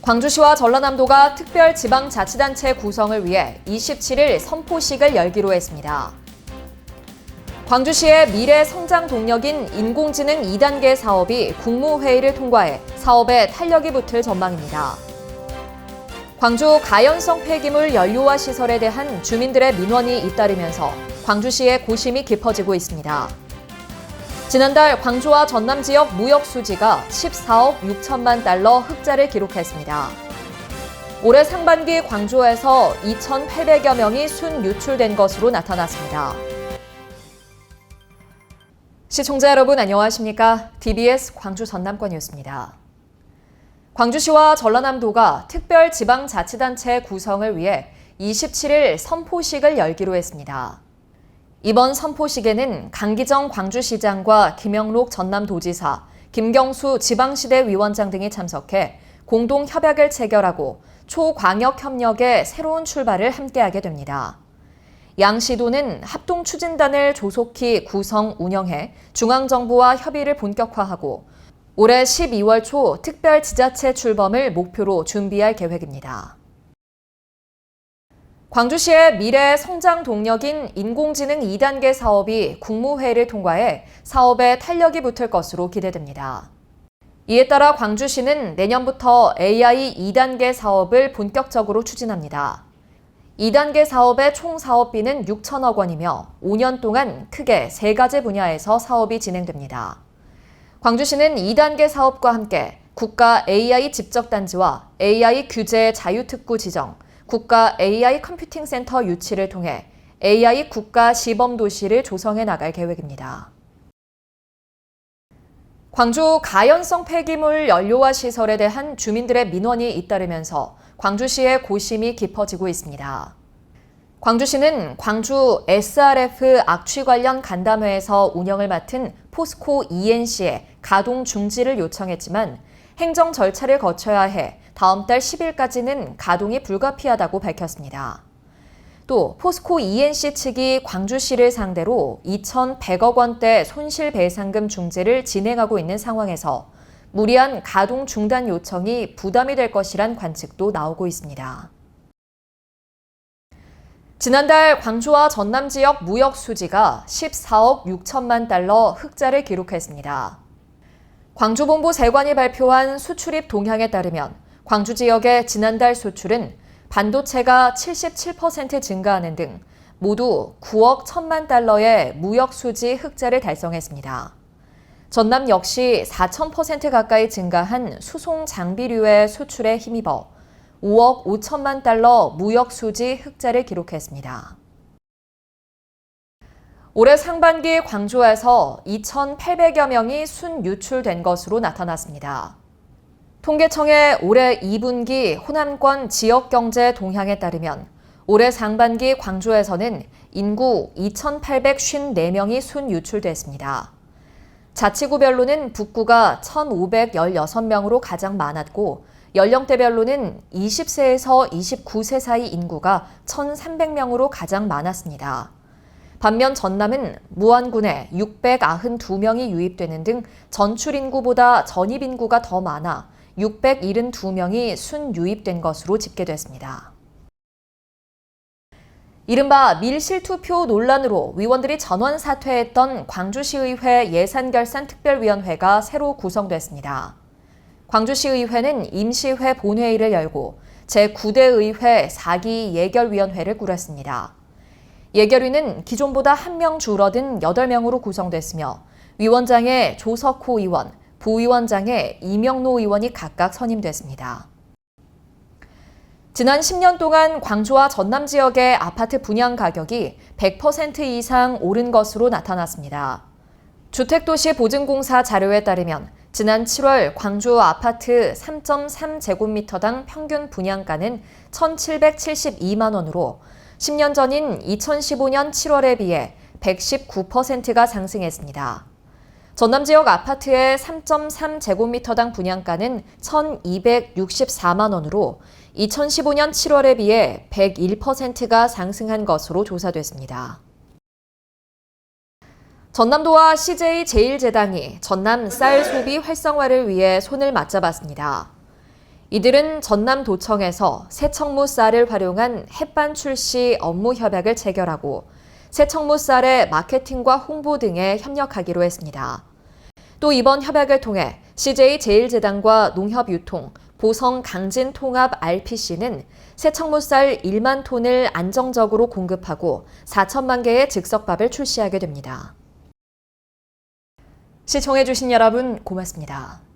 광주시와 전라남도가 특별지방자치단체 구성을 위해 27일 선포식을 열기로 했습니다. 광주시의 미래 성장 동력인 인공지능 2단계 사업이 국무회의를 통과해 사업에 탄력이 붙을 전망입니다. 광주 가연성 폐기물 연료화 시설에 대한 주민들의 민원이 잇따르면서 광주시의 고심이 깊어지고 있습니다. 지난달 광주와 전남 지역 무역 수지가 14억 6천만 달러 흑자를 기록했습니다. 올해 상반기 광주에서 2,800여 명이 순유출된 것으로 나타났습니다. 시청자 여러분 안녕하십니까? DBS 광주 전남권 뉴스입니다. 광주시와 전라남도가 특별지방자치단체 구성을 위해 27일 선포식을 열기로 했습니다. 이번 선포식에는 강기정 광주시장과 김영록 전남도지사, 김경수 지방시대위원장 등이 참석해 공동 협약을 체결하고 초광역협력의 새로운 출발을 함께하게 됩니다. 양 시도는 합동추진단을 조속히 구성 운영해 중앙정부와 협의를 본격화하고 올해 12월 초 특별지자체 출범을 목표로 준비할 계획입니다. 광주시의 미래 성장 동력인 인공지능 2단계 사업이 국무회의를 통과해 사업에 탄력이 붙을 것으로 기대됩니다. 이에 따라 광주시는 내년부터 AI 2단계 사업을 본격적으로 추진합니다. 2단계 사업의 총 사업비는 6천억 원이며 5년 동안 크게 3가지 분야에서 사업이 진행됩니다. 광주시는 2단계 사업과 함께 국가 AI 집적단지와 AI 규제 자유특구 지정, 국가 AI 컴퓨팅 센터 유치를 통해 AI 국가 시범도시를 조성해 나갈 계획입니다. 광주 가연성 폐기물 연료화 시설에 대한 주민들의 민원이 잇따르면서 광주시의 고심이 깊어지고 있습니다. 광주시는 광주 SRF 악취 관련 간담회에서 운영을 맡은 포스코 ENC에 가동 중지를 요청했지만 행정 절차를 거쳐야 해 다음 달 10일까지는 가동이 불가피하다고 밝혔습니다. 또 포스코 ENC 측이 광주시를 상대로 2,100억 원대 손실배상금 중재를 진행하고 있는 상황에서 무리한 가동 중단 요청이 부담이 될 것이란 관측도 나오고 있습니다. 지난달 광주와 전남 지역 무역 수지가 14억 6천만 달러 흑자를 기록했습니다. 광주본부 세관이 발표한 수출입 동향에 따르면 광주 지역의 지난달 수출은 반도체가 77% 증가하는 등 모두 9억 1천만 달러의 무역 수지 흑자를 달성했습니다. 전남 역시 4,000% 가까이 증가한 수송 장비류의 수출에 힘입어 5억 5천만 달러 무역 수지 흑자를 기록했습니다. 올해 상반기 광주에서 2,800여 명이 순유출된 것으로 나타났습니다. 통계청의 올해 2분기 호남권 지역경제 동향에 따르면 올해 상반기 광주에서는 인구 2,854명이 순유출됐습니다. 자치구별로는 북구가 1,516명으로 가장 많았고 연령대별로는 20세에서 29세 사이 인구가 1,300명으로 가장 많았습니다. 반면 전남은 무안군에 692명이 유입되는 등 전출 인구보다 전입 인구가 더 많아 672명이 순유입된 것으로 집계됐습니다. 이른바 밀실투표 논란으로 위원들이 전원 사퇴했던 광주시의회 예산결산특별위원회가 새로 구성됐습니다. 광주시의회는 임시회 본회의를 열고 제9대 의회 4기 예결위원회를 꾸렸습니다. 예결위는 기존보다 1명 줄어든 8명으로 구성됐으며 위원장에 조석호 의원, 부위원장에 이명노 의원이 각각 선임됐습니다. 지난 10년 동안 광주와 전남 지역의 아파트 분양 가격이 100% 이상 오른 것으로 나타났습니다. 주택도시보증공사 자료에 따르면 지난 7월 광주 아파트 3.3제곱미터당 평균 분양가는 1,772만 원으로 10년 전인 2015년 7월에 비해 119%가 상승했습니다. 전남 지역 아파트의 3.3제곱미터당 분양가는 1,264만 원으로 2015년 7월에 비해 101%가 상승한 것으로 조사됐습니다. 전남도와 CJ제일제당이 전남 쌀 소비 활성화를 위해 손을 맞잡았습니다. 이들은 전남도청에서 새청무 쌀을 활용한 햇반 출시 업무 협약을 체결하고 새청무 쌀의 마케팅과 홍보 등에 협력하기로 했습니다. 또 이번 협약을 통해 CJ제일제당과 농협유통, 보성강진통합 RPC는 새청무쌀 1만 톤을 안정적으로 공급하고 4천만 개의 즉석밥을 출시하게 됩니다. 시청해주신 여러분 고맙습니다.